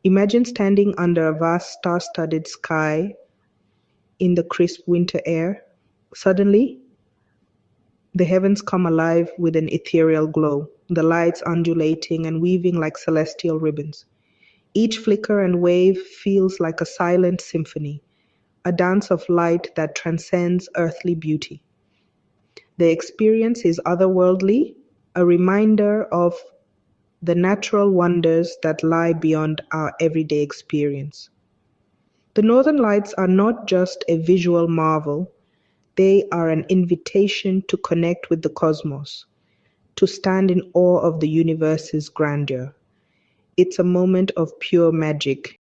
Imagine standing under a vast star-studded sky in the crisp winter air. Suddenly, the heavens come alive with an ethereal glow, the lights undulating and weaving like celestial ribbons. Each flicker and wave feels like a silent symphony, a dance of light that transcends earthly beauty. The experience is otherworldly, a reminder of the natural wonders that lie beyond our everyday experience. The Northern Lights are not just a visual marvel, they are an invitation to connect with the cosmos, to stand in awe of the universe's grandeur. It's a moment of pure magic,